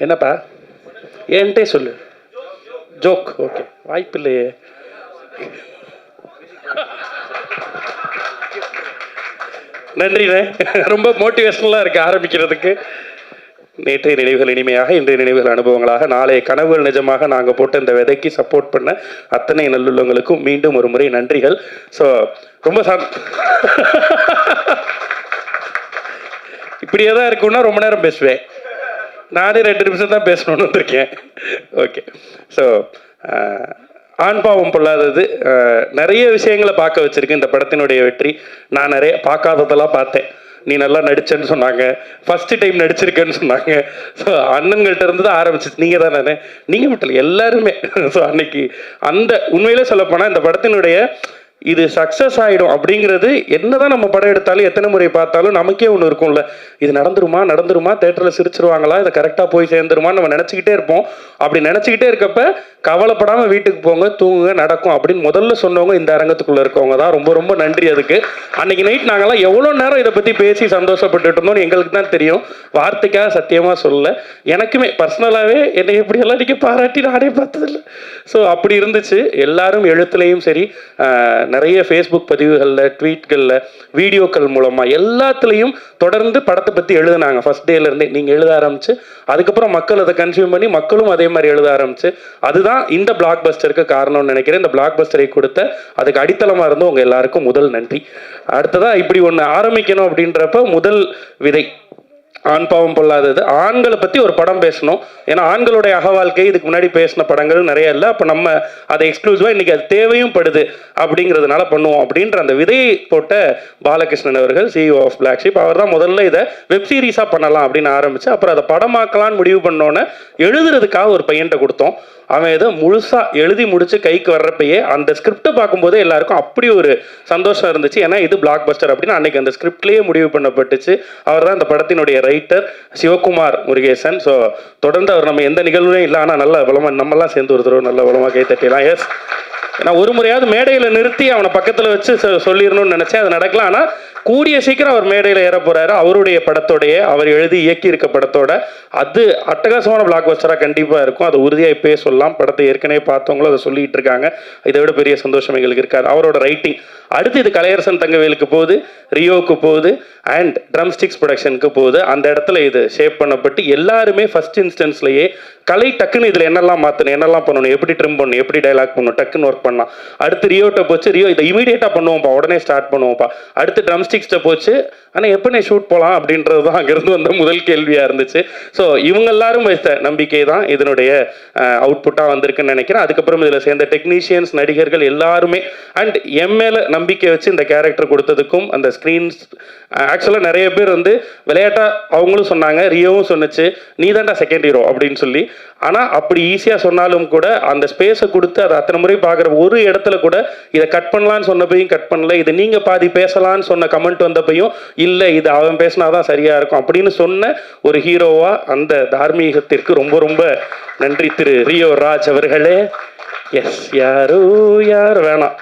என்னப்பா ஏன்ட்டே சொல்லு. Joke okay, வாய்ப்பு இல்லையே. நன்றிண்ணே, ரொம்ப மோட்டிவேஷனலாக இருக்குது ஆரம்பிக்கிறதுக்கு. நேற்றைய நினைவுகள் இனிமையாக, இன்றைய நினைவுகள் அனுபவங்களாக, நாளைய கனவுகள் நிஜமாக நாங்கள் போட்ட இந்த விதைக்கு சப்போர்ட் பண்ண அத்தனை நல்லுள்ளவங்களுக்கும் மீண்டும் ஒரு முறை நன்றிகள். ஸோ ரொம்ப இப்படியே தான் இருக்குன்னா ரொம்ப நேரம் பேசுவேன். நானே 2 நிமிஷம் தான் பேசணும்னு வந்திருக்கேன். ஓகே, ஸோ ஆண் பாவம் பொல்லாதது நிறைய விஷயங்களை பார்க்க வச்சிருக்கு இந்த படத்தினுடைய வெற்றி. நான் நிறைய பார்க்காததெல்லாம் பார்த்தேன். நீ நல்லா நடிச்சேன்னு சொன்னாங்க, ஃபர்ஸ்ட் டைம் நடிச்சிருக்கேன்னு சொன்னாங்க. ஸோ அண்ணன்கள்ட்ட இருந்து தான் ஆரம்பிச்சிச்சு. நீங்கள் தான் நானே, நீங்கள் மட்டும் இல்லை எல்லாருமே. ஸோ அன்னைக்கு அந்த உண்மையிலே சொல்லப்போனால் இந்த படத்தினுடைய இது சக்ஸஸ் ஆகிடும் அப்படிங்கிறது என்னதான் நம்ம படம் எடுத்தாலும் எத்தனை முறை பார்த்தாலும் நமக்கே ஒன்று இருக்கும்ல, இது நடந்துருமா, தேட்டரில் சிரிச்சிருவாங்களா, இதை கரெக்டாக போய் சேர்ந்துருமான்னு நம்ம நினச்சிக்கிட்டே இருப்போம். அப்படி நினச்சிக்கிட்டே இருக்கப்ப கவலைப்படாமல் வீட்டுக்கு போங்க, தூங்குங்க, நடக்கும் அப்படின்னு முதல்ல சொன்னவங்க இந்த அரங்கத்துக்குள்ளே இருக்கவங்க தான். ரொம்ப ரொம்ப நன்றி அதுக்கு. அன்னைக்கு நைட் நாங்கள்லாம் எவ்வளோ நேரம் இதை பற்றி பேசி சந்தோஷப்பட்டுட்டு இருந்தோம்னு எங்களுக்கு தான் தெரியும். வார்த்தைக்காக சத்தியமாக சொல்லலை. எனக்குமே பர்சனலாகவே என்னை எப்படியெல்லாம் நீங்கள் பாராட்டி நானே பார்த்ததில்லை. ஸோ அப்படி இருந்துச்சு. எல்லாரும் எழுத்துலையும் சரி, நிறைய ஃபேஸ்புக் பதிவுகளில், ட்வீட்களில், வீடியோக்கள் மூலமாக எல்லாத்துலேயும் தொடர்ந்து படத்தை பற்றி எழுதுனாங்க. ஃபஸ்ட் டேலேருந்தே நீங்கள் எழுத ஆரம்பிச்சு, அதுக்கப்புறம் மக்கள் அதை கன்சியூம் பண்ணி மக்களும் அதே மாதிரி எழுத ஆரம்பிச்சு. அதுதான் இந்த பிளாக் பஸ்டருக்கு காரணம்னு நினைக்கிறேன். இந்த பிளாக் பஸ்டரை கொடுத்த அதுக்கு அடித்தளமாக இருந்து உங்கள் எல்லாருக்கும் முதல் நன்றி. அடுத்ததாக இப்படி ஒன்று ஆரம்பிக்கணும் அப்படின்றப்ப முதல் விதை ஆண் பாவம் பொல்லாதது. ஆண்களை பற்றி ஒரு படம் பேசணும். ஏன்னா ஆண்களுடைய அகவாழ்க்கை இதுக்கு முன்னாடி பேசின படங்கள் நிறைய இல்லை. அப்போ நம்ம அதை எக்ஸ்க்ளூசிவாக இன்றைக்கி அது தேவையும் படுது அப்படிங்கிறதுனால பண்ணுவோம் அப்படின்ற அந்த விதையை போட்ட பாலகிருஷ்ணன் அவர்கள், CEO ஆஃப் பிளாக் ஷீப், அவர் தான் முதல்ல இதை வெப் சீரிஸாக பண்ணலாம் அப்படின்னு ஆரம்பித்து, அப்புறம் அதை படமாக்கலான்னு முடிவு பண்ணோன்னே எழுதுறதுக்காக ஒரு பையன்கிட்ட கொடுத்தோம். அவன் இதை முழுசாக எழுதி முடித்து கைக்கு வர்றப்பயே அந்த ஸ்கிரிப்டை பார்க்கும்போதே எல்லாருக்கும் அப்படி ஒரு சந்தோஷம் இருந்துச்சு. ஏன்னா இது பிளாக் பஸ்டர் அப்படின்னு அன்றைக்கி அந்த ஸ்கிரிப்ட்லேயே முடிவு பண்ணப்பட்டுச்சு. அவர் தான் இந்த படத்தினுடைய ரைட்டர் சிவகுமார் முருகேசன். ஸோ தொடர்ந்து அவர் நம்ம எந்த நிகழ்வுமே இல்லை, ஆனால் நல்ல பலமாக நம்மெல்லாம் சேர்ந்து ஒரு தடவை நல்ல பலமாக கை தட்டிடலாம். எஸ், நான் ஒரு முறையாவது மேடையில் நிறுத்தி அவனை பக்கத்தில் வச்சு சொல்லிடணும்னு நினச்சேன். அது நடக்கல. ஆனால் கூடிய சீக்கிரம் அவர் மேடையில் ஏற போகிறாரு. அவருடைய படத்தோடைய, அவர் எழுதி இயக்கி இருக்க படத்தோட அது அட்டகாசமான பிளாக் பஸ்டராக கண்டிப்பாக இருக்கும். அது உறுதியாக இப்போயே சொல்லலாம். படத்தை ஏற்கனவே பார்த்தவங்களும் அதை சொல்லிகிட்டு இருக்காங்க. இதை விட பெரிய சந்தோஷம் எங்களுக்கு இருக்காது. அவரோட ரைட்டிங் அடுத்து இது கலையரசன் தங்கவேலுக்கு போகுது, ரியோவுக்கு போகுது, அண்ட் ட்ரம் ஸ்டிக்ஸ் ப்ரொடக்ஷனுக்கு போகுது. அந்த இடத்துல இது ஷேப் பண்ணப்பட்டு எல்லாருமே ஃபர்ஸ்ட் இன்ஸ்டன்ஸ்லேயே கலை டக்குன்னு இதில் என்னெல்லாம் மாற்றணும், என்னெல்லாம் பண்ணணும், எப்படி ட்ரிம் பண்ணணும், எப்படி டைலாக் பண்ணணும், டக்குன்னு ஒர்க் பண்ணலாம். அடுத்து ரியோட்ட போச்சு, ரியோ இதை இமீடியட்டாக பண்ணுவோம்ப்பா, உடனே ஸ்டார்ட் பண்ணுவோம்ப்பா. அடுத்து ட்ரம் ஸ்டிக்ஸ்ட்டை போச்சு, ஆனால் எப்போ ஷூட் போகலாம் அப்படின்றது தான் அங்கேருந்து வந்த முதல் கேள்வியாக இருந்துச்சு. ஸோ இவங்க எல்லாரும் வைத்த நம்பிக்கை தான் இதனுடைய அவுட்புட்டாக வந்திருக்குன்னு நினைக்கிறேன். அதுக்கப்புறம் இதில் சேர்ந்த டெக்னீஷியன்ஸ், நடிகர்கள் எல்லாருமே அண்ட் எம்ஏல நம்பிக்கை வச்சு இந்த கேரக்டர் கொடுத்ததுக்கும், அந்த ஸ்க்ரீன்ஸ் ஆக்சுவலாக நிறைய பேர் வந்து விளையாட்டாக அவங்களும் சொன்னாங்க, ரியோவும் சொன்னிச்சு, நீ தான்டா செகண்ட் ஹீரோ அப்படின்னு சொல்லி. ஆனால் அப்படி ஈஸியாக சொன்னாலும் கூட அந்த ஸ்பேஸை கொடுத்து அதை அத்தனை முறை பார்க்குற ஒரு இடத்துல கூட இதை கட் பண்ணலான்னு சொன்னப்பையும் கட் பண்ணல, இதை நீங்கள் பாதி பேசலான்னு சொன்ன கமெண்ட் வந்தப்பையும் இல்லை இது அவன் பேசினாதான் சரியாக இருக்கும் அப்படின்னு சொன்ன ஒரு ஹீரோவாக அந்த தார்மீகத்திற்கு ரொம்ப ரொம்ப நன்றி திரு ரியோ ராஜ் அவர்களே. எஸ், யாரோ யார் வேணாம்.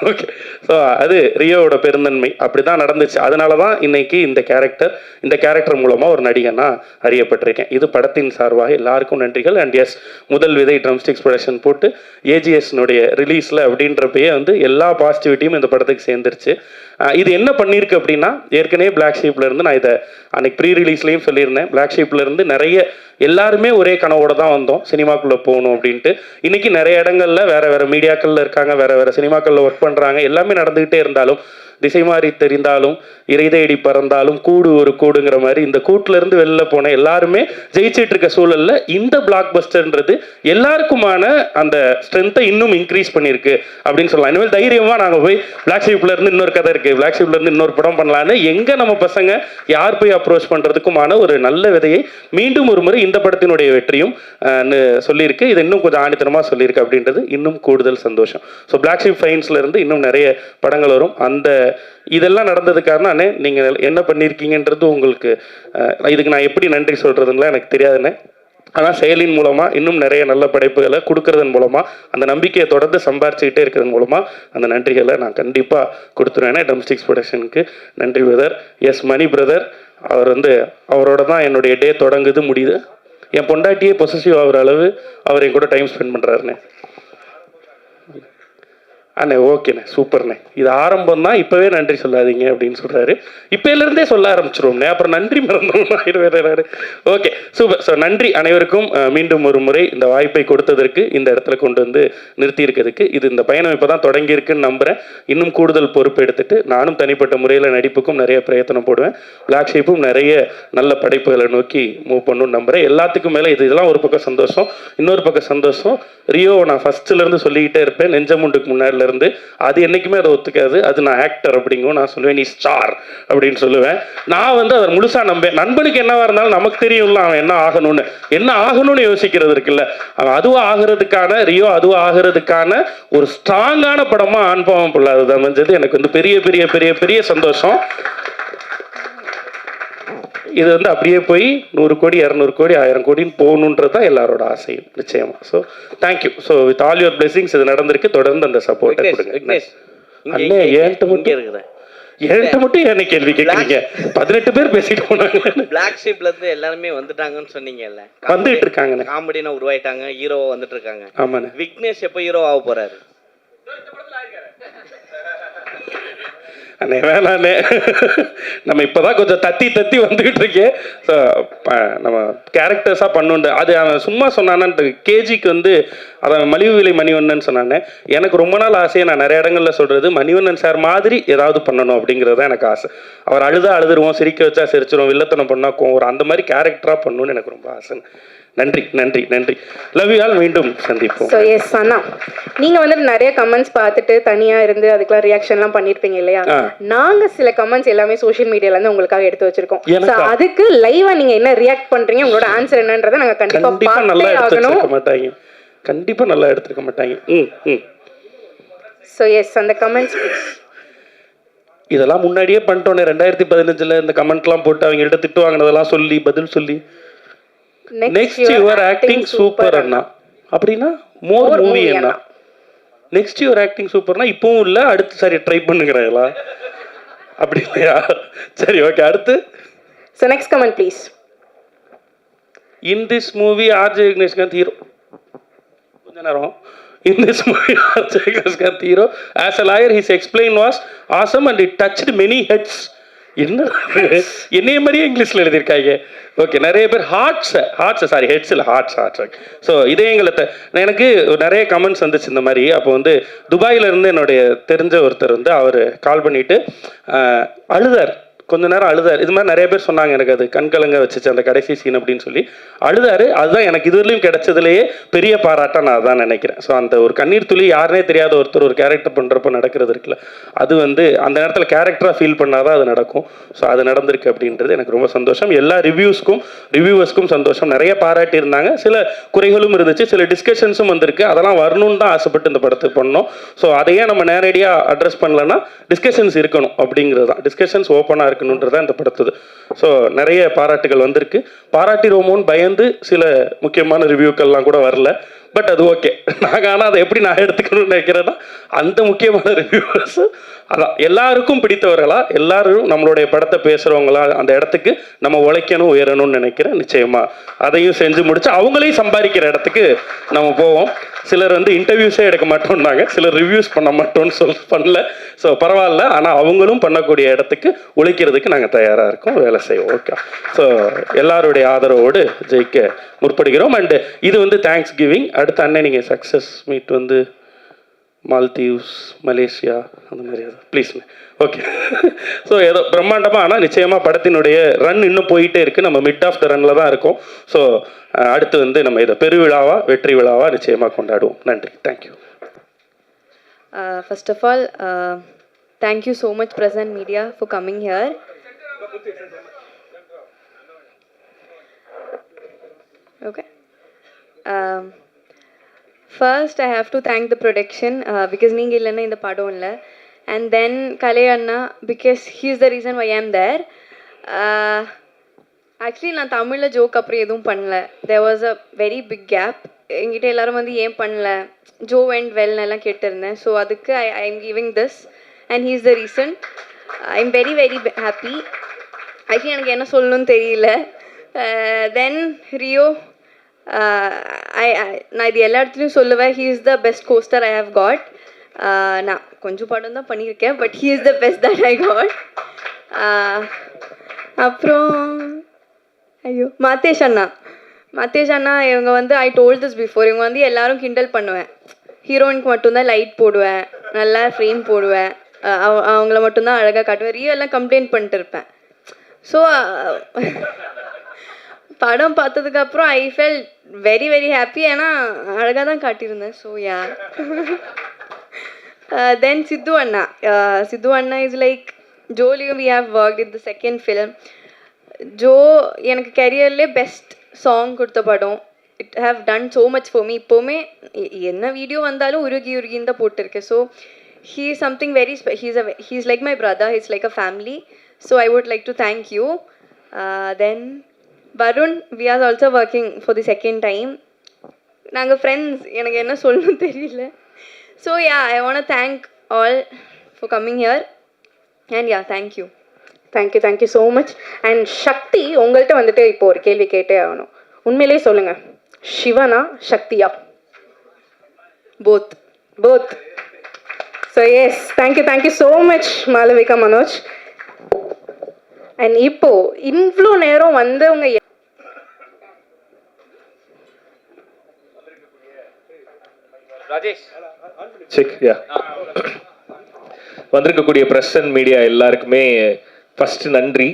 ஓகே, ஸோ அது ரியோவோட பெருந்தன்மை அப்படி தான் நடந்துச்சு. அதனால தான் இன்னைக்கு இந்த கேரக்டர் மூலமாக ஒரு நடிகனா அறியப்பட்டிருக்கேன். இது படத்தின் சார்பாக எல்லாருக்கும் நன்றிகள். அண்ட் எஸ், முதல் விதை ட்ரம் ஸ்டிக்ஸ் ப்ரொடக்ஷன் போட்டு ஏஜிஎஸ்னுடைய ரிலீஸில் அப்படின்றப்பயே வந்து எல்லா பாசிட்டிவிட்டியும் இந்த படத்துக்கு சேர்ந்துருச்சு. இது என்ன பண்ணியிருக்கு அப்படின்னா, ஏற்கனவே பிளாக் ஷீப்லேருந்து நான் இதை அன்னைக்கு ப்ரீ ரிலீஸ்லேயும் சொல்லியிருந்தேன், பிளாக் ஷீப்லேருந்து நிறைய எல்லாருமே ஒரே கனவோட தான் வந்தோம் சினிமாக்குள்ளே போகணும் அப்படின்ட்டு. இன்றைக்கி நிறைய இடங்களில் வேறு மீடியாக்களில் இருக்காங்க, வேறு சினிமாக்களில் ஒர்க் பண்ணுறாங்க. எல்லாமே நடந்துக்கிட்டே இருந்தாலும், திசை மாறி தெரிந்தாலும், இறை தேடி பறந்தாலும், கூடு ஒரு கூடுங்கிற மாதிரி இந்த கூட்டிலேருந்து வெளில போன எல்லாருமே ஜெயிச்சிட்டு இருக்க சூழலில் இந்த பிளாக் பஸ்டர்ன்றது எல்லாருக்குமான அந்த ஸ்ட்ரென்த்தை இன்னும் இன்க்ரீஸ் பண்ணியிருக்கு அப்படின்னு சொல்லலாம். இனிமேல் தைரியமாக நாங்கள் போய் பிளாக் ஷீப்லேருந்து இன்னொரு கதை இருக்குது, பிளாக் ஷீப்லேருந்து இன்னொரு படம் பண்ணலான்னு எங்கே நம்ம பசங்க யார் போய் அப்ரோச் பண்ணுறதுக்குமான ஒரு நல்ல விதையை மீண்டும் ஒரு முறை இந்த படத்தினுடைய வெற்றியும் சொல்லியிருக்கு. இது இன்னும் கொஞ்சம் ஆணித்தனமாக சொல்லியிருக்கு அப்படின்றது இன்னும் கூடுதல் சந்தோஷம். ஸோ பிளாக் ஷீப் ஃபைன்ஸ்லேருந்து இன்னும் நிறைய படங்கள் வரும். அந்த இதெல்லாம் நடந்தது காரணம் அண்ணே, நீங்கள் என்ன பண்ணியிருக்கீங்கன்றது உங்களுக்கு இதுக்கு நான் எப்படி நன்றி சொல்கிறதுங்களா எனக்கு தெரியாதுண்ணே. ஆனால் செயலின் மூலமாக இன்னும் நிறைய நல்ல படைப்புகளை கொடுக்கறதன் மூலமாக அந்த நம்பிக்கையை தொடர்ந்து சம்பாரிச்சுக்கிட்டே இருக்கிறது மூலமாக அந்த நன்றிகளை நான் கண்டிப்பாக கொடுத்துருவேன். ட்ரம் ஸ்டிக்ஸ் ப்ரொடக்ஷனுக்கு நன்றி பிரதர். எஸ், மணி பிரதர் அவர் வந்து அவரோட தான் என்னுடைய டே தொடங்குது முடியுது. என் பொண்டாட்டியே பொசசிவ் ஆகிற அளவு அவர் என் கூட டைம் ஸ்பெண்ட் பண்ணுறாருண்ணே. அண்ணே ஓகேண்ணே சூப்பர்ண்ணே, இது ஆரம்பம் தான், இப்போவே நன்றி சொல்லாதீங்க அப்படின்னு சொல்கிறாரு. இப்போலேருந்தே சொல்ல ஆரம்பிச்சிருவோம்ண்ணே, அப்புறம் நன்றி மறந்துடுவாரு. Okay super. ஸோ நன்றி அனைவருக்கும். மீண்டும் ஒரு முறை இந்த வாய்ப்பை கொடுத்ததற்கு, இந்த இடத்துல கொண்டு வந்து நிறுத்தி இருக்கிறதுக்கு. இது இந்த பயணம் இப்போ தான் தொடங்கியிருக்குன்னு நம்புகிறேன். இன்னும் கூடுதல் பொறுப்பு எடுத்துகிட்டு நானும் தனிப்பட்ட முறையில் நடிப்புக்கும் நிறைய பிரயத்தனம் போடுவேன். பிளாக் ஷீப்பும் நிறைய நல்ல படைப்புகளை நோக்கி மூவ் பண்ணணும்னு நம்புகிறேன். எல்லாத்துக்கும் மேலே இதெல்லாம் ஒரு பக்கம் சந்தோஷம். இன்னொரு பக்கம் சந்தோஷம், ரியோ நான் ஃபஸ்ட்டுலேருந்து சொல்லிக்கிட்டே இருப்பேன், நெஞ்சமுண்டுக்கு முன்னாடிலேருந்து. அது என்றைக்குமே அதை ஒத்துக்காது. அது நான் ஆக்டர் அப்படிங்கும், நான் சொல்லுவேன் நீ ஸ்டார் அப்படின்னு சொல்லுவேன். நான் வந்து அதை முழுசாக நம்பேன். நண்பனுக்கு என்னவா இருந்தாலும் நமக்கு தெரியும்ல அவன் என்ன ஆகணும்னு யோசிக்கிறது இருக்குல்ல. அவன் அதுவாக ஆகிறதுக்கான, ரியோ அதுவாக ஆகிறதுக்கான ஒரு ஸ்ட்ராங்கான படமாக ஆண்பாவம் பொல்லாதது அமைஞ்சது எனக்கு வந்து பெரிய பெரிய பெரிய பெரிய சந்தோஷம். இது வந்து அப்படியே போய் 100 கோடி 200 கோடி 1000 கோடின்னு போகணுன்றது தான் எல்லாரோட ஆசையும் நிச்சயமா. So thank you. So with all your blessings இது நடந்திருக்கு. தொடர்ந்து அந்த சப்போர்ட்டை கொடுங்க. அண்ணே என்கிட்ட மட்டும் என்ன கேள்வி கேட்குறீங்க? 18 பேர் பேசிட்டு போனாங்க. பிளாக் ஷீப்ல இருந்து எல்லாருமே வந்துட்டாங்கன்னு சொன்னீங்கல்ல, வந்துட்டு இருக்காங்க, காமெடினா உருவாயிட்டாங்க, ஹீரோவா வந்துட்டு இருக்காங்க. ஆமாண்ணே. விக்னேஷ் எப்போ ஹீரோ ஆக போறாரு? அண்ணே வேணாண்ணே, நம்ம இப்போதான் கொஞ்சம் தத்தி வந்துகிட்டு இருக்கேன். ஸோ நம்ம கேரக்டர்ஸாக பண்ணுண்டு அது அவன் சும்மா சொன்னான்னு கேஜிக்கு வந்து அவன் மலிவு விலை மணிவண்ணன் சொன்னானே. எனக்கு ரொம்ப நாள் ஆசையை நான் நிறைய இடங்களில் சொல்கிறது, மணிவண்ணன் சார் மாதிரி ஏதாவது பண்ணணும் அப்படிங்கிறது தான் எனக்கு ஆசை. அவர் அழுதுருவோம், சிரிக்க வச்சா சிரிச்சிருவோம், வில்லத்தனம் பண்ணால் கோவம், அந்த மாதிரி கேரக்டராக பண்ணணும்னு எனக்கு ரொம்ப ஆசை. நன்றி நன்றி நன்றி. Love you all. மீண்டும் சந்திப்போம். ஸோ எஸ் அண்ணா, நீங்கள் வந்துட்டு நிறைய கமெண்ட்ஸ் பார்த்துட்டு தனியாக இருந்து அதுக்கெல்லாம் ரியாக்ஷன்லாம் பண்ணியிருப்பீங்க இல்லையா? நாங்கள் சில கமெண்ட்ஸ் எல்லாமே சோஷியல் மீடியாலேருந்து உங்களுக்காக எடுத்து வச்சிருக்கோம். ஸோ அதுக்கு லைவாக நீங்கள் என்ன ரியாக்ட் பண்ணுறீங்க, உங்களோட ஆன்சர் என்னன்றதை நாங்கள் கண்டிப்பாக நல்லா எடுத்துக்க மாட்டாங்க. கண்டிப்பாக நல்லா எடுத்துக்க மாட்டாங்க. ஸோ எஸ் அந்த கமெண்ட்ஸ் இதெல்லாம் முன்னாடியே பண்ணிட்டோன்னே. 2015 இந்த கமெண்ட்லாம் போட்டு அவங்கள்ட்ட திட்டு வாங்கினதெல்லாம் சொல்லி பதில் சொல்லி நெக்ஸ்ட் யுவர் ஆக்டிங் சூப்பர் அண்ணா அப்படின்னா மோர் மூவி அண்ணா. நெக்ஸ்ட் யுவர் ஆக்டிங் சூப்பர்னா இப்பவும் இல்லை, அடுத்து சரி ட்ரை பண்ணுங்கிறீங்களா அப்படி இல்லையா? சரி ஓகே. அடுத்து so next comment please. In this movie RJ Vigneshkanth hero. கொஞ்ச நேரம். In this movie, Arjay Vigneshkanth hero as a lawyer, his explain was awesome and it touched many heads. என்னைய மாதிரியே இங்கிலீஷில் எழுதியிருக்காங்க. ஓகே, நிறைய பேர் ஹார்ட்ஸ் சாரி ஹெட்ஸ் இல்லை hearts. So இதயங்களை எனக்கு நிறைய கமெண்ட்ஸ் வந்துச்சு இந்த மாதிரி. அப்போ வந்து துபாயில இருந்து என்னுடைய தெரிஞ்ச ஒருத்தர் வந்து அவர் கால் பண்ணிட்டு அழுதார், கொஞ்ச நேரம் அழுதார். இது மாதிரி நிறைய பேர் சொன்னாங்க, எனக்கு அது கண்கலங்க வச்சுச்சு அந்த கடைசி சீன் அப்படின்னு சொல்லி அழுதாரு. அதுதான் எனக்கு இதுவரையும் கிடைச்சதுலேயே பெரிய பாராட்டாக நான் அதான் நினைக்கிறேன். ஸோ அந்த ஒரு கண்ணீர் துளி யாருனே தெரியாத ஒருத்தர் ஒரு கேரக்டர் பண்ணுறப்போ நடக்கிறது இருக்குல்ல, அது வந்து அந்த நேரத்தில் கேரக்டராக ஃபீல் பண்ணாதான் அது நடக்கும். ஸோ அது நடந்திருக்கு அப்படின்றது எனக்கு ரொம்ப சந்தோஷம். எல்லா ரிவ்யூவர்ஸ்க்கும் சந்தோஷம். நிறைய பாராட்டி இருந்தாங்க, சில குறைகளும் இருந்துச்சு, சில டிஸ்கஷன்ஸும் வந்திருக்கு. அதெல்லாம் வரணும்னு தான் ஆசைப்பட்டு இந்த படத்துக்கு பண்ணோம். ஸோ அதையே நம்ம நேரடியாக அட்ரஸ் பண்ணலன்னா டிஸ்கஷன்ஸ் இருக்கணும் அப்படிங்கிறது தான். டிஸ்கஷன்ஸ் ஓப்பனாக இருக்கணுன்றதா இந்த படத்துது. ஸோ நிறைய பாராட்டுகள் வந்திருக்கு. பாராட்டிடுவோமோன்னு பயந்து சில முக்கியமான ரிவ்யூக்கள்லாம் கூட வரல. பட் அது ஓகே. நாங்கள் ஆனால் அதை எப்படி நான் எடுத்துக்கணும்னு நினைக்கிறேன்னா, அந்த முக்கியமான ரிவ்யூவர்ஸ் அதான் எல்லாருக்கும் பிடித்தவர்களா, எல்லாரும் நம்மளுடைய படத்தை பேசுகிறவங்களா, அந்த இடத்துக்கு நம்ம உழைக்கணும் உயரணும்னு நினைக்கிறேன். நிச்சயமாக அதையும் செஞ்சு முடிச்சு அவங்களையும் சம்பாதிக்கிற இடத்துக்கு நம்ம போவோம். சிலர் வந்து இன்டர்வியூஸே எடுக்க மாட்டோம்னாங்க, சிலர் ரிவ்யூஸ் பண்ண மாட்டோம்னு பண்ணல. ஸோ பரவாயில்ல, ஆனால் அவங்களும் பண்ணக்கூடிய இடத்துக்கு உழைக்கிறதுக்கு நாங்கள் தயாராக இருக்கோம், வேலை செய்வோம். ஓகே. ஸோ எல்லாருடைய ஆதரவோடு ஜெயிக்க முற்படுகிறோம். அண்டு இது வந்து தேங்க்ஸ் கிவிங். அடுத்த அண்ணன் நீங்கள் சக்ஸஸ் மீட் வந்து மால்தீவ்ஸ், மலேசியா அந்த மாதிரி ப்ளீஸ். ஓகே. ஸோ ஏதோ பிரம்மாண்டமாக, ஆனால் நிச்சயமாக படத்தினுடைய ரன் இன்னும் போயிட்டே இருக்குது. நம்ம மிட் ஆஃப் த ரன்னில் தான் இருக்கோம். ஸோ அடுத்து வந்து நம்ம இதை பெருவிழாவா வெற்றி விழாவா நிச்சயமாக கொண்டாடுவோம். நன்றி. Thank you. First of all, thank you so much, Present Media, for coming here. Okay. First, I have to thank the production because நீங்க இல்லைன்னா இந்த படம் இல்லை. And then Kalai Anna, because he is the reason why I am there. Actually, நான் தமிழில் joke அப்புறம் எதுவும் பண்ணல. There was a very big gap. என்கிட்ட எல்லாரும் வந்து ஏன் பண்ணல, ஜோ அண்ட் வெல்னெல்லாம் கேட்டிருந்தேன். ஸோ அதுக்கு I am giving this and he is the reason. I am very very happy. Actually எனக்கு என்ன சொல்லணும்னு தெரியல. தென் ரியோ, நான் இது எல்லா இடத்துலையும் சொல்லுவேன், he is the best costar I have got. நான் கொஞ்சம் படம் தான் பண்ணியிருக்கேன், but he is the best that I got. அப்புறம் ஐயோ மாத்தேஷ் அண்ணா இவங்க வந்து ஐ டோல்ட் திஸ் பிஃபோர், இவங்க வந்து எல்லாரும் கிண்டல் பண்ணுவேன். ஹீரோயினுக்கு மட்டும்தான் லைட் போடுவேன், நல்லா ஃப்ரேம் போடுவேன், அவங்கள மட்டும்தான் அழகாக காட்டுவேன். ரியோ எல்லாம் கம்ப்ளைண்ட் பண்ணிட்டு இருப்பேன். ஸோ படம் பார்த்ததுக்கப்புறம் I felt very very happy. ஏன்னா அழகாக தான் காட்டியிருந்தேன். So yeah. தென் சித்து அண்ணா இஸ் லைக் ஜோலியும் we have work in the second film. Joe எனக்கு கரியர்லேயே பெஸ்ட் சாங் கொடுத்த படம். It have done so much for me. இப்போவுமே என்ன வீடியோ வந்தாலும் உருகின்னு தான் போட்டிருக்கேன். So he is something very he's like my brother, he's like a family, so I would like to thank you. Then Varun, we are also working for the second time. நாங்கள் friends, எனக்கு என்ன சொல்லணும் தெரியல. So yeah, I want to thank all for coming here and yeah, thank you. Thank you so much. And Sakthi, உங்கள்கிட்ட வந்துட்டு இப்போ ஒரு கேள்வி கேட்டே ஆகணும். உண்மையிலேயே சொல்லுங்க, சிவனா சக்தியா? both. So yes, thank you so much Malavika, Manoj. And இப்போ இவ்வளோ நேரம் வந்தவங்க வந்திருக்கக்கூடிய பிரஸ் அண்ட் மீடியா எல்லாருக்குமே ஃபர்ஸ்ட் நன்றி.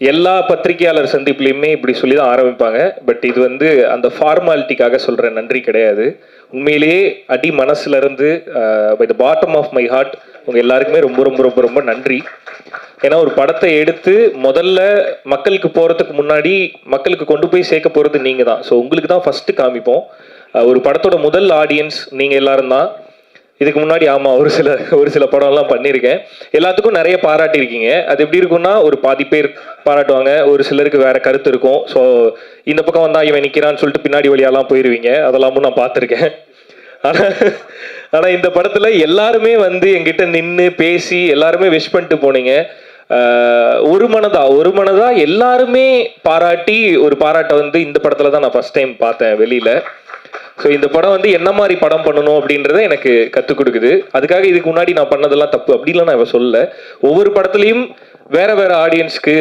எல்லா பத்திரிகையாளர் சந்திப்புலையுமே இப்படி சொல்லி தான் ஆரம்பிப்பாங்க. பட் இது வந்து அந்த ஃபார்மாலிட்டிக்காக சொல்கிற நன்றி கிடையாது. உண்மையிலேயே அடி மனசுலேருந்து by the bottom of my heart உங்கள் எல்லாருக்குமே ரொம்ப ரொம்ப ரொம்ப ரொம்ப நன்றி. ஏன்னா ஒரு படத்தை எடுத்து முதல்ல மக்களுக்கு போகிறதுக்கு முன்னாடி மக்களுக்கு கொண்டு போய் சேர்க்க போகிறது நீங்கள் தான். ஸோ உங்களுக்கு தான் ஃபஸ்ட்டு காமிப்போம். ஒரு படத்தோட முதல் ஆடியன்ஸ் நீங்கள் எல்லாரும் தான். இதுக்கு முன்னாடி ஆமாம் ஒரு சில படம்லாம் பண்ணியிருக்கேன். எல்லாத்துக்கும் நிறைய பாராட்டியிருக்கீங்க. அது எப்படி இருக்குன்னா, ஒரு பாதி பேர் பாராட்டுவாங்க, ஒரு சிலருக்கு வேற கருத்து இருக்கும். ஸோ இந்த பக்கம் வந்தால் இவன் நிற்கிறான்னு சொல்லிட்டு பின்னாடி வழியாலாம் போயிடுவீங்க. அதெல்லாமும் நான் பார்த்துருக்கேன். ஆனால் இந்த படத்தில் எல்லாருமே வந்து எங்கிட்ட நின்று பேசி எல்லாருமே விஷ் பண்ணிட்டு போனீங்க. ஒரு மனதா எல்லாருமே பாராட்டி ஒரு பாராட்டை வந்து இந்த படத்தில் தான் நான் ஃபர்ஸ்ட் டைம் பார்த்தேன் வெளியில். ஸோ இந்த படம் வந்து என்ன மாதிரி படம் பண்ணணும் அப்படின்றத எனக்கு கற்றுக் கொடுக்குது. அதுக்காக இதுக்கு முன்னாடி நான் பண்ணதெல்லாம் தப்பு அப்படின்லாம் நான் இப்போ சொல்லலை. ஒவ்வொரு படத்துலையும் வேற ஆடியன்ஸ்க்கு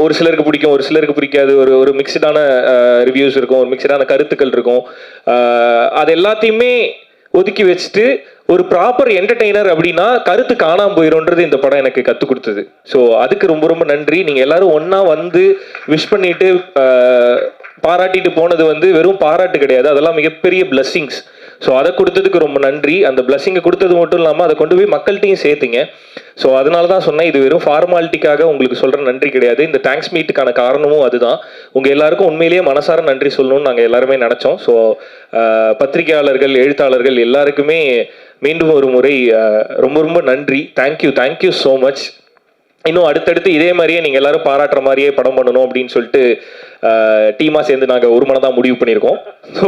ஒரு சிலருக்கு பிடிக்கும், ஒரு சிலருக்கு பிடிக்காது. ஒரு மிக்சடான ரிவ்யூஸ் இருக்கும், ஒரு மிக்சடான கருத்துக்கள் இருக்கும். அது எல்லாத்தையுமே ஒதுக்கி வச்சுட்டு ஒரு ப்ராப்பர் என்டர்டெய்னர் அப்படின்னா கருத்து காணாமல் போயிடும்ன்றது இந்த படம் எனக்கு கற்றுக் கொடுத்தது. ஸோ அதுக்கு ரொம்ப ரொம்ப நன்றி. நீங்கள் எல்லாரும் ஒன்றா வந்து விஷ் பண்ணிட்டு பாராட்டிட்டு போனது வந்து வெறும் பாராட்டு கிடையாது, அதெல்லாம் மிகப்பெரிய பிளஸ்ஸிங்ஸ். ஸோ அதை கொடுத்ததுக்கு ரொம்ப நன்றி. அந்த பிளஸ்ஸிங்கை கொடுத்தது மட்டும் இல்லாமல் அதை கொண்டு போய் மக்கள்கிட்டையும் சேர்த்துங்க. ஸோ அதனால தான் சொன்னேன், இது வெறும் ஃபார்மாலிட்டிக்காக உங்களுக்கு சொல்கிற நன்றி கிடையாது. இந்த தேங்க்ஸ் மீட்டுக்கான காரணமும் அதுதான். உங்கள் எல்லாருக்கும் உண்மையிலேயே மனசார நன்றி சொல்லணும்னு நாங்கள் எல்லாருமே நினச்சோம். ஸோ பத்திரிகையாளர்கள், எழுத்தாளர்கள் எல்லாருக்குமே மீண்டும் ஒரு முறை ரொம்ப ரொம்ப நன்றி. Thank you so much. இன்னும் அடுத்தடுத்து இதே மாதிரியே நீங்கள் எல்லாரும் பாராட்டுற மாதிரியே படம் பண்ணணும் அப்படின்னு சொல்லிட்டு டீமாக சேர்ந்து நாங்கள் ஒரு மனதாக முடிவு பண்ணியிருக்கோம். ஸோ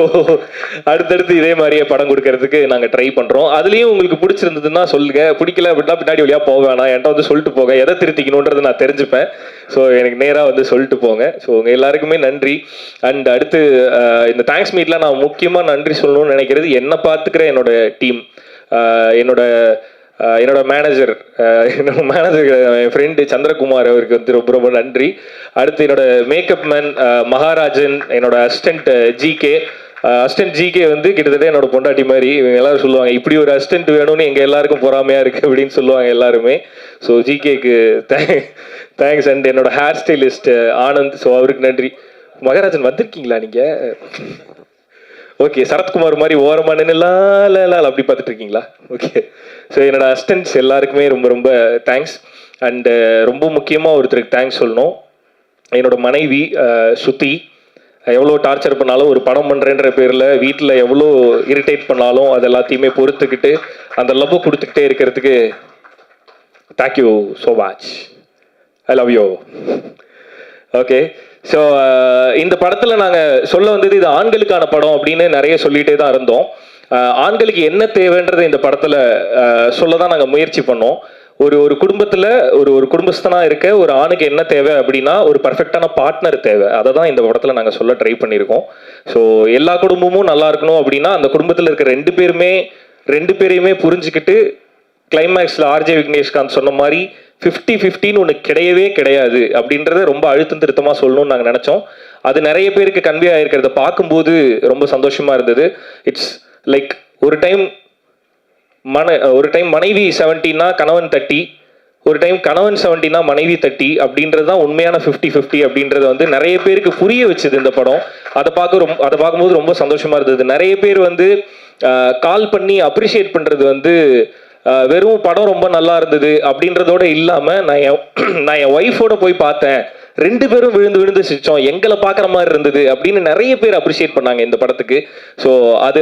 அடுத்தடுத்து இதே மாதிரியே படம் கொடுக்கறதுக்கு நாங்கள் ட்ரை பண்ணுறோம். அதுலேயும் உங்களுக்கு பிடிச்சிருந்ததுன்னா சொல்லுங்க, பிடிக்கல அப்படின்னா பின்னாடி வழியாக போக வேணாம், என்கிட்ட வந்து சொல்லிட்டு போங்க, எதை திருத்திக்கணுன்றது நான் தெரிஞ்சுப்பேன். ஸோ எனக்கு நேராக வந்து சொல்லிட்டு போங்க. ஸோ உங்கள் எல்லாருக்குமே நன்றி. அண்ட் அடுத்து இந்த தேங்க்ஸ் மீட்டில் நான் முக்கியமாக நன்றி சொல்லணும்னு நினைக்கிறது என்னை பார்த்துக்கிற என்னோட டீம், என்னோட மேனேஜர் என் ஃப்ரெண்டு சந்திரகுமார், அவருக்கு வந்து ரொம்ப ரொம்ப நன்றி. அடுத்து என்னோட மேக்கப் மேன் மகாராஜன், என்னோட அசிஸ்டன்ட் ஜிகே வந்து கிட்டத்தட்ட என்னோட பொண்டாட்டி மாதிரி. இவங்க எல்லாரும் சொல்லுவாங்க, இப்படி ஒரு அசிஸ்டன்ட் வேணும்னு எங்கள் எல்லாருக்கும் பொறாமையாக இருக்குது அப்படின்னு சொல்லுவாங்க எல்லாருமே. ஸோ ஜிகேக்கு தேங்க்ஸ். அண்ட் என்னோட ஹேர் ஸ்டைலிஸ்ட் ஆனந்த், ஸோ அவருக்கு நன்றி. மகாராஜன் வந்திருக்கீங்களா நீங்கள்? ஓகே, சரத்குமார் மாதிரி ஓரமாக நின்னுலாம் அப்படி பார்த்துட்டு இருக்கீங்களா? ஓகே. ஸோ என்னோட அசிஸ்டன்ட்ஸ் எல்லாருக்குமே ரொம்ப ரொம்ப தேங்க்ஸ். அண்டு ரொம்ப முக்கியமாக ஒருத்தருக்கு தேங்க்ஸ் சொல்லணும். என்னோட மனைவி சுத்தி. எவ்வளோ டார்ச்சர் பண்ணாலும், ஒரு படம் பண்ணுறேன்ற பேரில் வீட்டில் எவ்வளோ இரிட்டேட் பண்ணாலும் அது எல்லாத்தையுமே பொறுத்துக்கிட்டு அந்த லவ் கொடுத்துக்கிட்டே இருக்கிறதுக்கு thank you so much. I love you. Okay. So இந்த படத்தில் நாங்கள் சொல்ல வந்தது, இது ஆண்களுக்கான படம் அப்படின்னு நிறைய சொல்லிகிட்டே தான் இருந்தோம். ஆண்களுக்கு என்ன தேவைன்றதை இந்த படத்தில் சொல்ல தான் நாங்கள் முயற்சி பண்ணோம். ஒரு குடும்பத்துல ஒரு குடும்பஸ்தனா இருக்க ஒரு ஆணுக்கு என்ன தேவை அப்படின்னா ஒரு பர்ஃபெக்டான பார்ட்னர் தேவை. அதை தான் இந்த படத்துல நாங்க சொல்ல ட்ரை பண்ணியிருக்கோம். ஸோ எல்லா குடும்பமும் நல்லா இருக்கணும் அப்படின்னா அந்த குடும்பத்துல இருக்க ரெண்டு பேரையுமே புரிஞ்சுக்கிட்டு கிளைமேக்ஸ்ல ஆர்ஜே விக்னேஷ்காந்த் சொன்ன மாதிரி 50-50 ஒன்று கிடையவே கிடையாது அப்படின்றத ரொம்ப அழுத்தம் திருத்தமா சொல்லணும்னு நாங்கள் நினைச்சோம். அது நிறைய பேருக்கு கன்வே ஆயிருக்கிறத பார்க்கும்போது ரொம்ப சந்தோஷமா இருந்தது. இட்ஸ் லைக் ஒரு டைம் மனைவி 70னா கணவன் 30, ஒரு டைம் கணவன் 70னா மனைவி 30 அப்படின்றது தான் உண்மையான 50-50 அப்படின்றத வந்து நிறைய பேருக்கு புரிய வச்சுது இந்த படம். அதை பார்க்கும்போது ரொம்ப சந்தோஷமா இருந்தது. நிறைய பேர் வந்து கால் பண்ணி அப்ரிஷியேட் பண்றது வந்து வெறும் படம் ரொம்ப நல்லா இருந்தது அப்படின்றதோட இல்லாம நான் என் ஒய்ஃபோட போய் பார்த்தேன், 2 பேரும் விழுந்து சிரிச்சோம், எங்களை பார்க்குற மாதிரி இருந்தது அப்படின்னு நிறைய பேர் அப்ரிஷியேட் பண்ணாங்க இந்த படத்துக்கு. ஸோ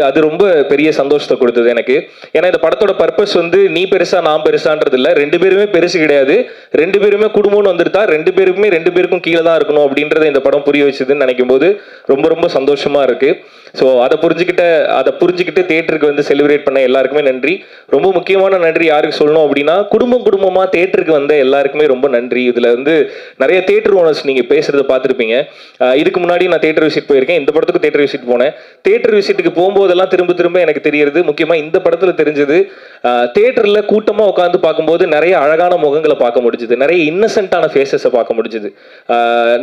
அது ரொம்ப பெரிய சந்தோஷத்தை கொடுத்தது எனக்கு. ஏன்னா இந்த படத்தோட பர்பஸ் வந்து நீ பெருசா நான் பெருசான்றது இல்லை, 2 பேருமே பெருசு கிடையாது, 2 பேருமே குடும்பம்னு வந்துட்டா 2 பேருக்கும் கீழே தான் இருக்கணும் அப்படின்றத இந்த படம் புரிய வச்சுதுன்னு நினைக்கும் போது ரொம்ப ரொம்ப சந்தோஷமா இருக்கு. ஸோ அதை புரிஞ்சுக்கிட்டு தியேட்டருக்கு வந்து செலிப்ரேட் பண்ண எல்லாருக்குமே நன்றி. ரொம்ப முக்கியமான நன்றி யாருக்கு சொல்லணும் அப்படின்னா குடும்பமா தியேட்டருக்கு வந்த எல்லாருக்குமே ரொம்ப நன்றி. இதுல வந்து நிறைய தியேட்டர் ஓனர்ஸ் நீங்க பேசுறத பார்த்துருப்பீங்க. இதுக்கு முன்னாடி நான் தியேட்டர் விசிட் போயிருக்கேன், இந்த படத்துக்கு தியேட்டர் விசிட் போனேன். தியேட்டர் விசிட்டுக்கு போகும்போதெல்லாம் திரும்ப எனக்கு தெரியுது, முக்கியமா இந்த படத்துல தெரிஞ்சது, தியேட்டர்ல கூட்டமா உட்காந்து பார்க்கும்போது நிறைய அழகான முகங்களை பார்க்க முடிஞ்சுது, நிறைய இன்னசென்ட்டான ஃபேஸஸை பார்க்க முடிஞ்சுது.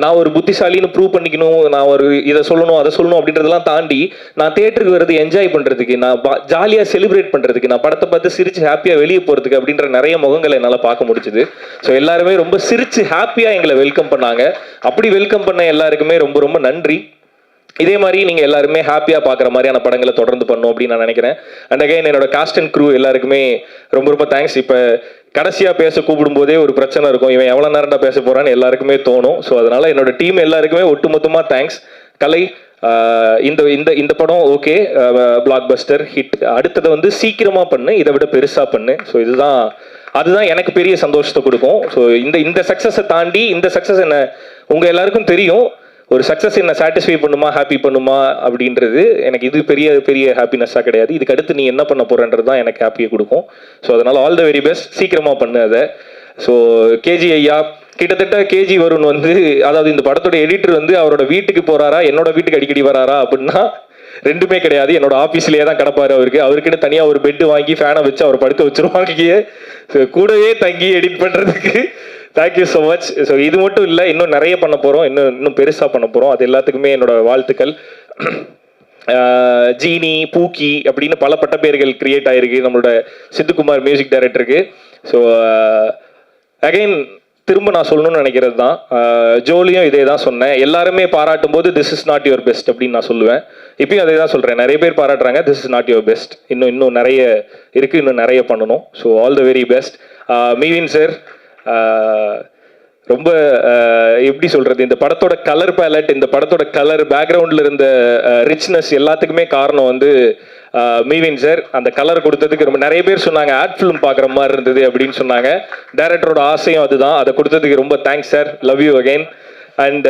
நான் ஒரு புத்திசாலின்னு ப்ரூவ் பண்ணிக்கணும், நான் ஒரு இதை சொல்லணும் அதை சொல்லணும் அப்படின்றதெல்லாம் தாண்டி நான் தியேட்டருக்கு வர்றது என்ஜாய் பண்றதுக்கு, நான் ஜாலியா செலிப்ரேட் பண்றதுக்கு, நான் படத்தை பார்த்து சிரிச்சு ஹாப்பியா வெளியே போறதுக்கு அப்படின்ற நிறைய முகங்களை என்னால பார்க்க முடிஞ்சுது. ஸோ எல்லாருமே ரொம்ப சிரிச்சு ஹாப்பியா எங்களை வெல்கம் பண்ணாங்க. அப்படி வெல்கம் பண்ண எல்லாருக்குமே ரொம்ப ரொம்ப நன்றி. இதே மாதிரி நீங்க எல்லாருமே ஹாப்பியா பாக்குற மாதிரியான படங்களை தொடர்ந்து பண்ணும் அப்படின்னு நான் நினைக்கிறேன். அண்ட் அகைன் என்னோட காஸ்ட் அண்ட் க்ரூ எல்லாருக்குமே ரொம்ப ரொம்ப தேங்க்ஸ். இப்ப கடைசியா பேச கூப்பிடும் போதே ஒரு பிரச்சனை இருக்கும், இவன் எவ்வளவு நேரம்டா பேச போறான்னு எல்லாருக்குமே தோணும். ஸோ அதனால என்னோட டீம் எல்லாருக்குமே ஒட்டுமொத்தமா தேங்க்ஸ். கலை, இந்த படம் ஓகே, பிளாக் பஸ்டர் ஹிட், அடுத்ததை வந்து சீக்கிரமா பண்ணு, இதை விட பெருசா பண்ணு. ஸோ அதுதான் எனக்கு பெரிய சந்தோஷத்தை கொடுக்கும். ஸோ இந்த சக்சஸை தாண்டி, இந்த சக்சஸ் என்ன உங்க எல்லாருக்கும் தெரியும், ஒரு சக்சஸ் என்ன சாட்டிஸ்ஃபை பண்ணுமா ஹாப்பி பண்ணுமா அப்படின்றது எனக்கு இது பெரிய ஹாப்பினஸ்ஸாக கிடையாது. இதுக்கு அடுத்து நீ என்ன பண்ண போறன்றது தான் எனக்கு ஹாப்பியை கொடுக்கும். ஸோ அதனால ஆல் த வெரி பெஸ்ட், சீக்கிரமா பண்ணு அதை. ஸோ கேஜி ஐயா, கிட்டத்தட்ட கேஜி வருண் வந்து, அதாவது இந்த படத்தோட எடிட்டர் வந்து அவரோட வீட்டுக்கு போறாரா என்னோட வீட்டுக்கு அடிக்கடி வராரா அப்படின்னா ரெண்டுமே கிடையாது. என்னோட ஆஃபீஸ்லேயே தான் கிடப்பாரு. அவருக்குன்னு தனியாக ஒரு பெட்டு வாங்கி ஃபேனை வச்சு அவர் படுக்க வச்சிருவாங்க. கூடவே தங்கி எடிட் பண்ணுறதுக்கு தேங்க்யூ ஸோ மச். ஸோ இது மட்டும் இல்லை, இன்னும் நிறைய பண்ண போகிறோம், இன்னும் பெருசாக பண்ண போகிறோம். அது எல்லாத்துக்குமே என்னோட வாழ்த்துக்கள். ஜீனி, பூக்கி அப்படின்னு பல பட்ட பேர்கள் கிரியேட் ஆகிருக்கு நம்மளோட சித்துக்குமார் மியூசிக் டைரக்டருக்கு. ஸோ அகைன் திரும்ப நான் சொல்லணும்னு நினைக்கிறது தான், ஜோலியும் இதே தான் சொன்னேன். எல்லாருமே பாராட்டும் போது this is not your best அப்படின்னு நான் சொல்லுவேன். இப்பயும் அதே தான் சொல்கிறேன், நிறைய பேர் பாராட்டுறாங்க, this is not your best, இன்னும் நிறைய இருக்குது, இன்னும் நிறைய பண்ணணும். So all the very best. மீவின் சார், ரொம்ப எப்படி சொல்கிறது, இந்த படத்தோட கலர் பேலட், இந்த படத்தோட கலர் பேக்ரவுண்டில் இருந்த ரிச்னஸ் எல்லாத்துக்குமே காரணம் வந்து மீவின் சார். அந்த கலர் கொடுத்ததுக்கு ரொம்ப நிறைய பேர் சொன்னாங்க ஆட் ஃபிலிம் பார்க்குற மாதிரி இருந்தது அப்படின்னு சொன்னாங்க. டைரக்டரோட ஆசையும் அதுதான், அதை கொடுத்ததுக்கு ரொம்ப thanks sir, love you again. And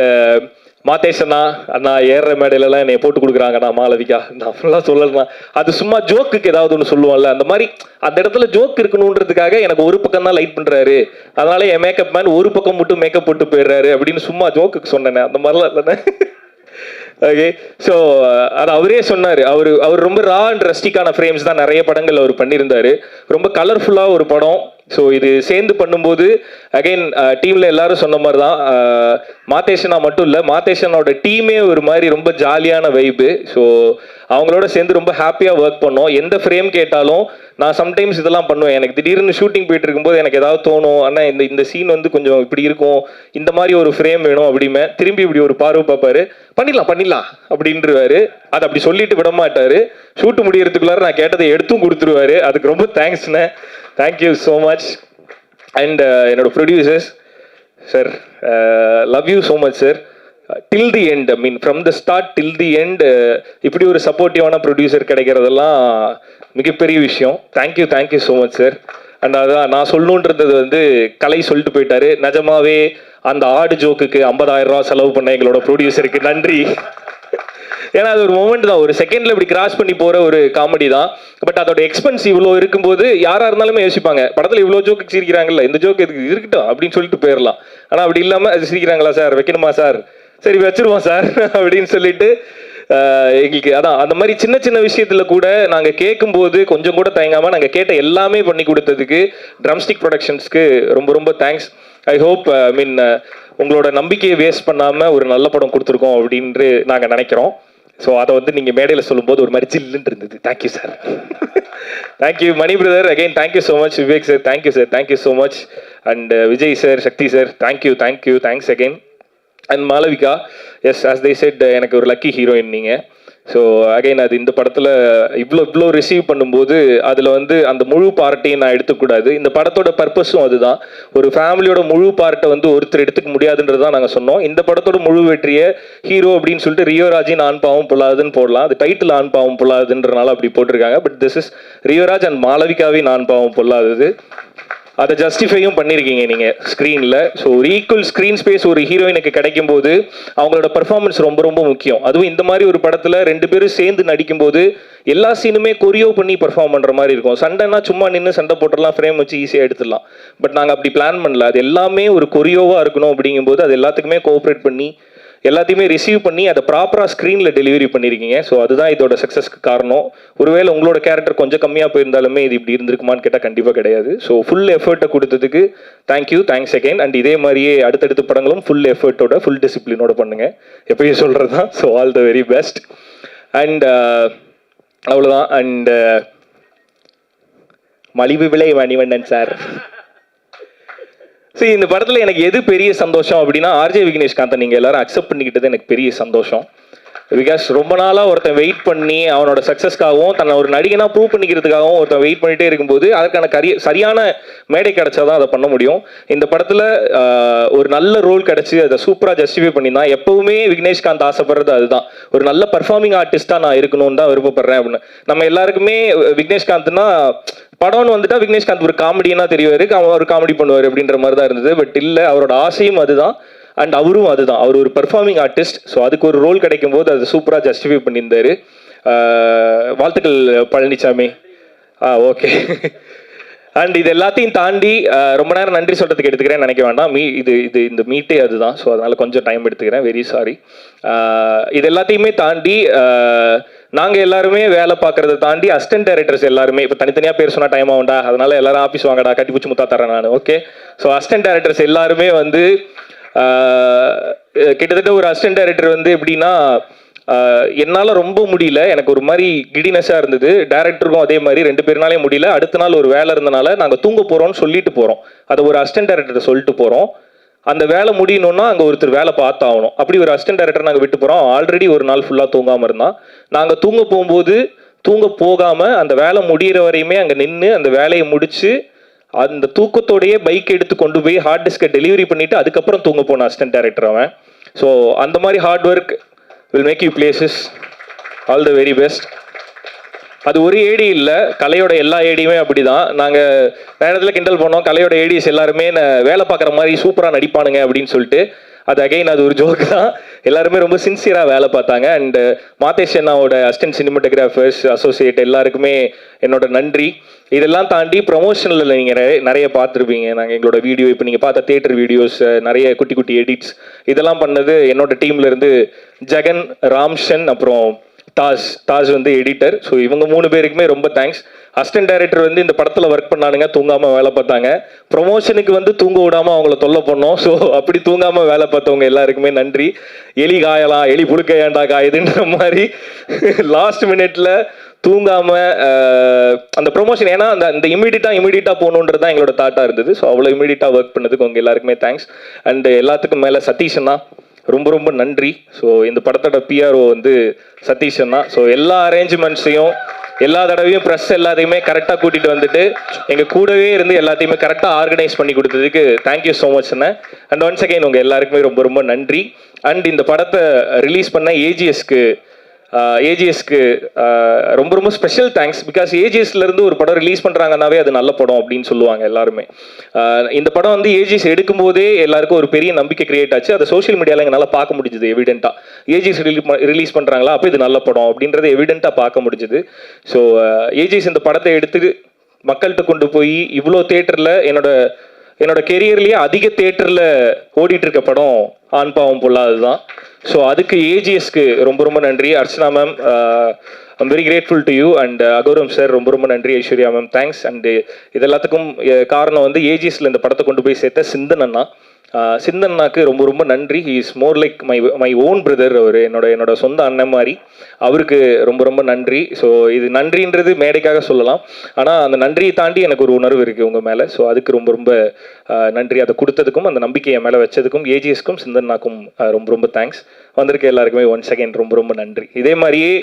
Madhesh அண்ணா ஏறுற மேடையிலலாம் என்னை போட்டு கொடுக்குறாங்கண்ணா, மாளவிகா, நான் ஃபுல்லாக சொல்லலாம், அது சும்மா ஜோக்குக்கு ஏதாவது ஒன்று சொல்லுவோம்ல, அந்த மாதிரி அந்த இடத்துல ஜோக் இருக்கணுன்றதுக்காக எனக்கு ஒரு பக்கம் தான் லைட் பண்ணுறாரு, அதனால என் மேக்கப் மேன் ஒரு பக்கம் மட்டும் மேக்கப் போட்டு போயிடுறாரு அப்படின்னு சும்மா ஜோக்குக்கு சொன்னேன். அந்த மாதிரிலாம் இல்லைண்ணே. ஓகே, ஸோ அது அவரே சொன்னார், அவர் ரொம்ப ரா அண்ட் ரஸ்டிக்கான ஃப்ரேம்ஸ் தான் நிறைய படங்கள் அவர் பண்ணியிருந்தாரு. ரொம்ப கலர்ஃபுல்லாக ஒரு படம். ஸோ இது சேர்ந்து பண்ணும்போது அகைன் டீமில் எல்லாரும் சொன்ன மாதிரி தான், மாதேஷனா மட்டும் இல்லை, மாதேஷனோட டீமே ஒரு மாதிரி ரொம்ப ஜாலியான வைப்பு. ஸோ அவங்களோட சேர்ந்து ரொம்ப ஹாப்பியாக ஒர்க் பண்ணோம். எந்த ஃப்ரேம் கேட்டாலும் நான் சம்டைம்ஸ் இதெல்லாம் பண்ணுவேன். எனக்கு திடீர்னு ஷூட்டிங் போயிட்டு இருக்கும்போது எனக்கு ஏதாவது தோணும், ஆனால் இந்த சீன் வந்து கொஞ்சம் இப்படி இருக்கும், இந்த மாதிரி ஒரு ஃப்ரேம் வேணும் அப்படிமே, திரும்பி இப்படி ஒரு பார்வை பார்ப்பாரு, பண்ணிடலாம் அப்படின்றவாரு. அதை அப்படி சொல்லிட்டு விட மாட்டாரு. ஷூட்டு முடியறதுக்குள்ளார நான் கேட்டதை எடுத்தும் கொடுத்துருவாரு. அதுக்கு ரொம்ப தேங்க்ஸ்ண்ணே, தேங்க்யூ ஸோ மச். அண்ட் என்னோட producers sir, love you so much sir. Till the end, I mean from the start till the end, இப்படி ஒரு சப்போர்ட்டிவான ப்ரொடியூசர் கிடைக்கிறதெல்லாம் மிகப்பெரிய விஷயம். Thank you so much sir. And அதான் நான் சொல்லணுன்றது வந்து கலை சொல்லிட்டு போயிட்டாரு. நிஜமாவே அந்த ஆடு ஜோக்குக்கு 50,000 ரூபா செலவு பண்ண எங்களோட ப்ரொடியூசருக்கு நன்றி. ஏன்னா அது ஒரு மொமெண்ட் தான், ஒரு செகண்ட்ல இப்படி கிராஸ் பண்ணி போற ஒரு காமெடி தான். பட் அதோட எக்ஸ்பென்ஸ் இவ்வளோ இருக்கும்போது யாரா இருந்தாலுமே யோசிப்பாங்க, படத்துல இவ்வளோ ஜோக்கு சிரிக்கிறாங்கல்ல, இந்த ஜோக்கு எதுக்கு இருக்கட்டும் அப்படின்னு சொல்லிட்டு போயிடலாம். ஆனா அப்படி இல்லாம அது சிரிக்கிறாங்களா சார், வைக்கணுமா சார், சரி வச்சிருவோம் சார் அப்படின்னு சொல்லிட்டு எங்களுக்கு அதான் அந்த மாதிரி சின்ன சின்ன விஷயத்துல கூட நாங்க கேட்கும்போது கொஞ்சம் கூட தயங்காம நாங்க கேட்ட எல்லாமே பண்ணி கொடுத்ததுக்கு ட்ரம்ஸ்டிக் ப்ரொடக்ஷன்ஸ்க்கு ரொம்ப ரொம்ப தேங்க்ஸ். ஐ ஹோப் உங்களோட நம்பிக்கையை வேஸ்ட் பண்ணாம ஒரு நல்ல படம் கொடுத்துருக்கோம் அப்படின்னு நாங்க நினைக்கிறோம். ஸோ அதை வந்து நீங்க மேடையில் சொல்லும்போது ஒரு மாதிரி ஜில்லுன்னு இருந்தது. Thank you sir. Thank you Mani brother, again thank you so much. Vivek sir thank you sir, thank you so much. And Vijay sir, Sakthi sir, thank you thank you, thanks again. And Malavika, yes as they said, எனக்கு ஒரு லக்கி ஹீரோயின் நீங்கள். ஸோ அகைன் அது இந்த படத்தில் இவ்வளோ ரிசீவ் பண்ணும்போது அதில் வந்து அந்த முழு பார்ட்டையும் நான் எடுத்துக்கூடாது. இந்த படத்தோட பர்பஸும் அதுதான், ஒரு ஃபேமிலியோட முழு பார்ட்டை வந்து ஒருத்தர் எடுத்துக்க முடியாதுன்றது தான் நாங்கள் சொன்னோம். இந்த படத்தோட முழு வெற்றியை ஹீரோ அப்படின்னு சொல்லிட்டு ரியோராஜின் ஆண் பாவம் பொல்லாதுன்னு போடலாம், அது டைட்டில் ஆண் பாவம் பொல்லாதுன்றனால அப்படி போட்டிருக்காங்க. But this is Rio Raj and மாளவிகாவின் ஆண் பாவம் பொல்லாதது. அதை ஜஸ்டிஃபையும் பண்ணியிருக்கீங்க நீங்கள் ஸ்க்ரீனில். ஸோ ஒரு ஈக்குவல் ஸ்க்ரீன் ஸ்பேஸ் ஒரு ஹீரோயினுக்கு கிடைக்கும் போது அவங்களோட பர்ஃபார்மன்ஸ் ரொம்ப ரொம்ப முக்கியம். அதுவும் இந்த மாதிரி ஒரு படத்தில் 2 பேரும் சேர்ந்து நடிக்கும்போது எல்லா சீனுமே கொரியோ பண்ணி பர்ஃபார்ம் பண்ணுற மாதிரி இருக்கும். சண்டைனா சும்மா நின்று சண்டை போட்டுடலாம், ஃப்ரேம் வச்சு ஈஸியாக எடுத்துடலாம். பட் நாங்கள் அப்படி பிளான் பண்ணல, அது எல்லாமே ஒரு கொரியோவாக இருக்கணும். அப்படிங்கும்போது அது எல்லாத்துக்குமே கோஆப்ரேட் பண்ணி எல்லாத்தையுமே ரிசீவ் பண்ணி அதை ப்ராப்பராக ஸ்க்ரீனில் டெலிவரி பண்ணியிருக்கீங்க. ஸோ அதுதான் இதோட சக்ஸஸ்க்கு காரணம். ஒருவேளை உங்களோட கேரக்டர் கொஞ்சம் கம்மியாக போயிருந்தாலுமே இது இப்படி இருந்திருக்குமான்னு கேட்டால் கண்டிப்பாக கிடையாது. ஸோ ஃபுல் எஃபர்ட்டை கொடுத்ததுக்கு தேங்க்யூ, தேங்க்ஸ் அகைன். அண்ட் இதே மாதிரியே அடுத்தடுத்த படங்களும் ஃபுல் எஃபர்ட்டோட ஃபுல் டிசிப்ளினோட பண்ணுங்க, எப்பயும் சொல்கிறது தான். So all the very best. And அவ்வளோதான். அண்ட் மலிவு விலை மணிவண்ணன் சார். சரி, இந்த படத்தில் எனக்கு எது பெரிய சந்தோஷம் அப்படின்னா, ஆர்ஜே விக்னேஷ்காந்தை நீங்கள் எல்லாரும் அக்செப்ட் பண்ணிக்கிட்டது எனக்கு பெரிய சந்தோஷம். பிகாஸ் ரொம்ப நாளாக ஒருத்தன் வெயிட் பண்ணி அவனோட சக்ஸஸ்க்காகவும் தன்னை ஒரு நடிகனாக ப்ரூவ் பண்ணிக்கிறதுக்காகவும் ஒருத்தன் வெயிட் பண்ணிகிட்டே இருக்கும்போது அதற்கான சரியான மேடை கிடைச்சாதான் அதை பண்ண முடியும். இந்த படத்தில் ஒரு நல்ல ரோல் கிடச்சி அதை சூப்பராக ஜஸ்டிஃபை பண்ணியிருந்தான். எப்பவுமே விக்னேஷ்காந்த் ஆசைப்படுறது அதுதான், ஒரு நல்ல பர்ஃபார்மிங் ஆர்டிஸ்ட்டாக நான் இருக்கணும்னு தான் விருப்பப்படுறேன் அப்படின்னு. நம்ம எல்லாருக்குமே விக்னேஷ்காந்த்னா படம்னு வந்துட்டா விக்னேஷ்காந்த் ஒரு காமெடியனா தெரிவாரு, அவன் ஒரு காமெடி பண்ணுவார் அப்படின்ற மாதிரி தான் இருந்தது. பட் இல்லை, அவரோட ஆசையும் அதுதான் அண்ட் அவரும் அதுதான், அவர் ஒரு பெர்ஃபார்மிங் ஆர்டிஸ்ட். ஸோ அதுக்கு ஒரு ரோல் கிடைக்கும் போது அது சூப்பராக ஜஸ்டிஃபை பண்ணியிருந்தாரு. வாழ்த்துக்கள் பழனிசாமி. ஓகே. அண்ட் இது எல்லாத்தையும் தாண்டி ரொம்ப நேரம் நன்றி சொல்கிறதுக்கு எடுத்துக்கிறேன்னு நினைக்க வேண்டாம். இந்த மீட்டே அதுதான். ஸோ அதனால் கொஞ்சம் டைம் எடுத்துக்கிறேன், வெரி சாரி. இது எல்லாத்தையுமே தாண்டி நாங்கள் எல்லாருமே வேலை பார்க்குறத தாண்டி அசிஸ்டன்ட் டைரக்டர்ஸ் எல்லாருமே, இப்போ தனித்தனியாக பேர் சொன்னால் டைம் ஆகும்டா, அதனால எல்லாரும் ஆஃபீஸ் வாங்கடா, கட்டி பிடிச்சி முத்தா தரேன் நான். ஓகே. ஸோ அசிஸ்டன்ட் டைரக்டர்ஸ் எல்லாருமே வந்து கிட்டத்தட்ட ஒரு அசிஸ்டன்ட் டைரக்டர் வந்து எப்படின்னா, என்னால் ரொம்ப முடியல, எனக்கு ஒரு மாதிரி கிடினஸாக இருந்தது. டேரக்டருக்கும் அதே மாதிரி 2 பேர்னாலே முடியல. அடுத்த நாள் ஒரு வேலை இருந்தனால நாங்கள் தூங்க போகிறோம்னு சொல்லிட்டு போகிறோம், அதை ஒரு அசிஸ்டன்ட் டைரக்டர் சொல்லிட்டு போகிறோம். அந்த வேலை முடியணும்னா அங்கே ஒருத்தர் வேலை பார்த்தாகணும். அப்படி ஒரு அசிஸ்டன்ட் டைரக்டர் நாங்கள் விட்டு போகிறோம். ஆல்ரெடி ஒரு நாள் ஃபுல்லாக தூங்காமல் இருந்தான். நாங்கள் தூங்க போகும்போது தூங்க போகாமல் அந்த வேலை முடிகிற வரையுமே அங்கே நின்று அந்த வேலையை முடித்து அந்த தூக்கத்தோடையே பைக் எடுத்து கொண்டு போய் ஹார்ட் டிஸ்கை டெலிவரி பண்ணிவிட்டு அதுக்கப்புறம் தூங்க போன அசிஸ்டன்ட் டைரக்டர் அவன். ஸோ அந்த மாதிரி hard work will make you places. All the very best. அது ஒரு ஏடி இல்லை, கலையோட எல்லா ஏடியுமே அப்படி தான். நாங்கள் நேரத்தில் கிண்டல் பண்ணோம், கலையோட ஏடிஸ் எல்லாருமே வேலை பார்க்குற மாதிரி சூப்பராக நடிப்பானுங்க அப்படின்னு சொல்லிட்டு. அது அகைன் அது ஒரு ஜோக் தான். எல்லாருமே ரொம்ப சின்சியராக வேலை பார்த்தாங்க. அண்ட் மாதேஷ் அண்ணாவோட அசிஸ்டன்ட் சினிமாட்டோகிராஃபர்ஸ் அசோசியேட் எல்லாருக்குமே என்னோட நன்றி. இதெல்லாம் தாண்டி ப்ரொமோஷனில் நீங்கள் நிறைய பார்த்துருப்பீங்க. நாங்கள் எங்களோட வீடியோ, இப்போ நீங்கள் பார்த்த தியேட்டர் வீடியோஸ், நிறைய குட்டி குட்டி எடிட்ஸ், இதெல்லாம் பண்ணது என்னோட டீம்லேருந்து ஜெகன், ராம்ஷன், அப்புறம் தாஜ் வந்து எடிட்டர். ஸோ இவங்க 3 பேருக்குமே ரொம்ப தேங்க்ஸ். அசிஸ்டன்ட் டைரக்டர் வந்து இந்த படத்தில் ஒர்க் பண்ணானுங்க, தூங்காமல் வேலை பார்த்தாங்க. ப்ரொமோஷனுக்கு வந்து தூங்க விடாமல் அவங்கள தொல்லை பண்ணோம். ஸோ அப்படி தூங்காமல் வேலை பார்த்தவங்க எல்லாருக்குமே நன்றி. எலி காயலாம், எலி புழுக்க ஏண்டா காயுதுன்ற மாதிரி லாஸ்ட் மினிட்ல தூங்காமல் அந்த ப்ரொமோஷன், ஏன்னா அந்த இமீடியட்டாக போகணுன்றது தான் எங்களோட தாட்டாக இருந்தது. ஸோ அவ்வளோ இமீடியட்டாக ஒர்க் பண்ணதுக்கு உங்கள் எல்லாருக்குமே தேங்க்ஸ். அண்ட் எல்லாத்துக்கும் மேலே சதீஷன்னா ரொம்ப ரொம்ப நன்றி. ஸோ இந்த படத்தோட பிஆர்ஓ வந்து சதீஷன்னா. ஸோ எல்லா அரேஞ்ச்மெண்ட்ஸையும் எல்லா தடவையும் ப்ரெஸ் எல்லாத்தையுமே கரெக்டாக கூட்டிகிட்டு வந்துட்டு எங்கள் கூடவே இருந்து எல்லாத்தையுமே கரெக்டாக ஆர்கனைஸ் பண்ணி கொடுத்ததுக்கு thank you so much Anna. And once again உங்கள் எல்லாருக்குமே ரொம்ப ரொம்ப நன்றி. அண்ட் இந்த படத்தை ரிலீஸ் பண்ண ஏஜிஎஸ்க்கு ஏஜிஎஸ்க்கு ரொம்ப ரொம்ப ஸ்பெஷல் தேங்க்ஸ். பிகாஸ் ஏஜிஎஸ்லேருந்து ஒரு படம் ரிலீஸ் பண்ணுறாங்கன்னாவே அது நல்ல படம் அப்படின்னு சொல்லுவாங்க எல்லாருமே. இந்த படம் வந்து ஏஜிஎஸ் எடுக்கும்போதே எல்லாருக்கும் ஒரு பெரிய நம்பிக்கை கிரியேட் ஆச்சு. அதை சோஷியல் மீடியாவில் எங்களால் பார்க்க முடிஞ்சுது எவிடென்ட்டாக. ஏஜிஎஸ் ரிலீஸ் பண்ணுறாங்களா, அப்போ இது நல்ல படம் அப்படின்றத எவிடென்ட்டாக பார்க்க முடிஞ்சுது. ஸோ ஏஜிஎஸ் இந்த படத்தை எடுத்து மக்கள்கிட்ட கொண்டு போய் இவ்வளோ தேட்டரில் என்னோட கெரியர்லேயே அதிக தேட்டரில் ஓடிட்டு இருக்க படம் ஆண் பாவம் பொல்லாதது தான். ஸோ அதுக்கு ஏஜிஎஸ்க்கு ரொம்ப ரொம்ப நன்றி. Archana ma'am, I'm very grateful to you. And Aghoram sir ரொம்ப ரொம்ப நன்றி. Aishwarya ma'am thanks. அண்டு இது எல்லாத்துக்கும் காரணம் வந்து ஏஜிஎஸ்ல இந்த படத்தை கொண்டு போய் சேர்த்த சிந்தன் அண்ணா. சிந்தன் அண்ணாக்கு ரொம்ப ரொம்ப நன்றி. He is more like my own brother. அவர் என்னோட சொந்த அண்ணன் மாதிரி. அவருக்கு ரொம்ப ரொம்ப நன்றி. ஸோ இது நன்றின்றது மேடைக்காக சொல்லலாம், ஆனால் அந்த நன்றியை தாண்டி எனக்கு ஒரு உணர்வு இருக்குது உங்கள் மேலே. ஸோ அதுக்கு ரொம்ப ரொம்ப நன்றி. அதை கொடுத்ததுக்கும் அந்த நம்பிக்கையை மேலே வச்சதுக்கும் ஏஜிஎஸ்க்கும் சிந்தன்னாக்கும் ரொம்ப ரொம்ப தேங்க்ஸ். வந்திருக்க எல்லாருக்குமே ஒன்ஸ் அகைன் ரொம்ப ரொம்ப நன்றி. இதே மாதிரியே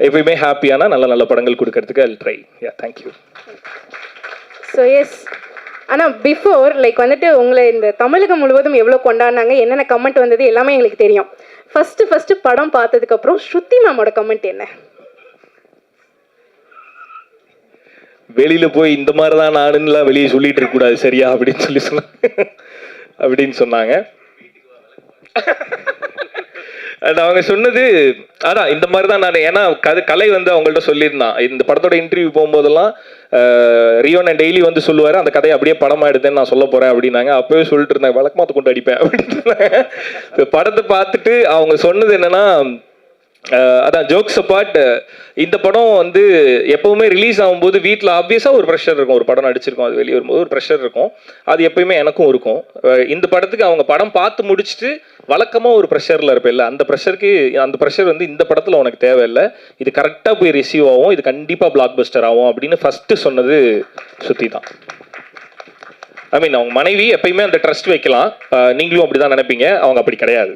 எப்பயுமே ஹாப்பியான நல்ல நல்ல படங்கள் கொடுக்கறதுக்கு I will try. Yeah, thank you. So yes, ஆனால் பிஃபோர் லைக் வந்துட்டு உங்களை இந்த தமிழகம் முழுவதும் எவ்வளோ கொண்டாடினாங்க, என்னென்ன கமெண்ட் வந்தது எல்லாமே எங்களுக்கு தெரியும். ஃபஸ்ட்டு படம் பார்த்ததுக்கப்புறம் ஸ்ருதி மேமோட கமெண்ட் என்ன? வெளியில போய் இந்த மாதிரி தான் நானுன்னுலாம் வெளியே சொல்லிட்டு இருக்க கூடாது சரியா அப்படின்னு சொன்னாங்க. அண்ட் அவங்க சொன்னது அதான் இந்த மாதிரி தான் நான். ஏன்னா கலை வந்து அவங்கள்ட்ட சொல்லியிருந்தான். இந்த படத்தோட இன்டர்வியூ போகும்போதெல்லாம் ரியோன் டெய்லி வந்து சொல்லுவார், அந்த கதையை அப்படியே படமாக எடுத்தேன்னு நான் சொல்ல போகிறேன் அப்படின்னாங்க. அப்போவே சொல்லிட்டு இருந்தாங்க, வழக்கமாத்த கொண்டு அடிப்பேன் அப்படின்னு. படத்தை பார்த்துட்டு அவங்க சொன்னது என்னன்னா, அதான் ஜோக்ஸ் அப்பார்ட், இந்த படம் வந்து எப்பவுமே ரிலீஸ் ஆகும்போது வீட்டில் ஆப்வியஸாக ஒரு ப்ரெஷர் இருக்கும். ஒரு படம் நடிச்சிருக்கோம், அது வெளியே வரும்போது ஒரு ப்ரெஷர் இருக்கும். அது எப்பயுமே எனக்கும் இருக்கும். இந்த படத்துக்கு அவங்க படம் பார்த்து முடிச்சுட்டு வழக்கமாக ஒரு ப்ரெஷரில் இருப்பேன். அந்த ப்ரெஷர் வந்து இந்த படத்தில் உனக்கு தேவையில்லை, இது கரெக்டாக போய் ரிசீவ் ஆகும், இது கண்டிப்பாக பிளாக் பஸ்டர் ஆகும் அப்படின்னு ஃபஸ்ட்டு சொன்னது சுத்தி தான். ஐ மீன் அவங்க மனைவி எப்பயுமே அந்த ட்ரஸ்ட் வைக்கலாம். நீங்களும் அப்படி தான் நினைப்பீங்க, அவங்க அப்படி கிடையாது.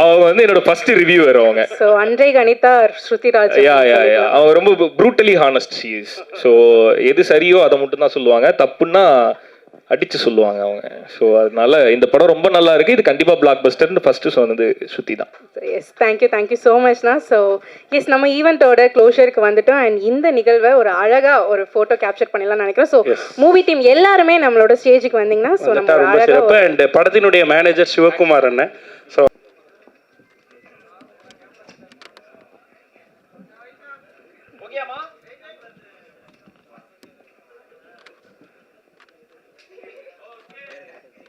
அவங்க வந்து என்னோட ஃபர்ஸ்ட் ரிவ்யூவர். அவங்க ஸோ அன்றை கணிதா ஸ்ருதிராஜ். அவங்க ரொம்ப brutally honest she is. So எது சரியோ அதை மட்டும் தான் சொல்லுவாங்க, தப்புன்னா அடிச்சு சொல்லுவாங்க அவங்க. ஸோ அதனால இந்த படம் ரொம்ப நல்லா இருக்கு, இது கண்டிப்பா பிளாக் பஸ்டர்னு ஃபர்ஸ்ட் சொன்னது ஸ்ருதி தான். எஸ், தேங்க்யூ ஸோ மச்ண்ணா. ஸோ எஸ், நம்ம ஈவெண்ட்டோட க்ளோஷருக்கு வந்துட்டோம். அண்ட் இந்த நிகழ்வை ஒரு அழகா ஒரு ஃபோட்டோ கேப்சர் பண்ணலாம்னு நினைக்கிறேன். ஸோ மூவி டீம் எல்லாருமே நம்மளோட ஸ்டேஜுக்கு வந்தீங்கன்னா ஸோ நம்ம ரொம்ப சிறப்பு. அண்ட் படத்தினுடைய மேனேஜர் சிவகுமார் அண்ணன். So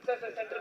sir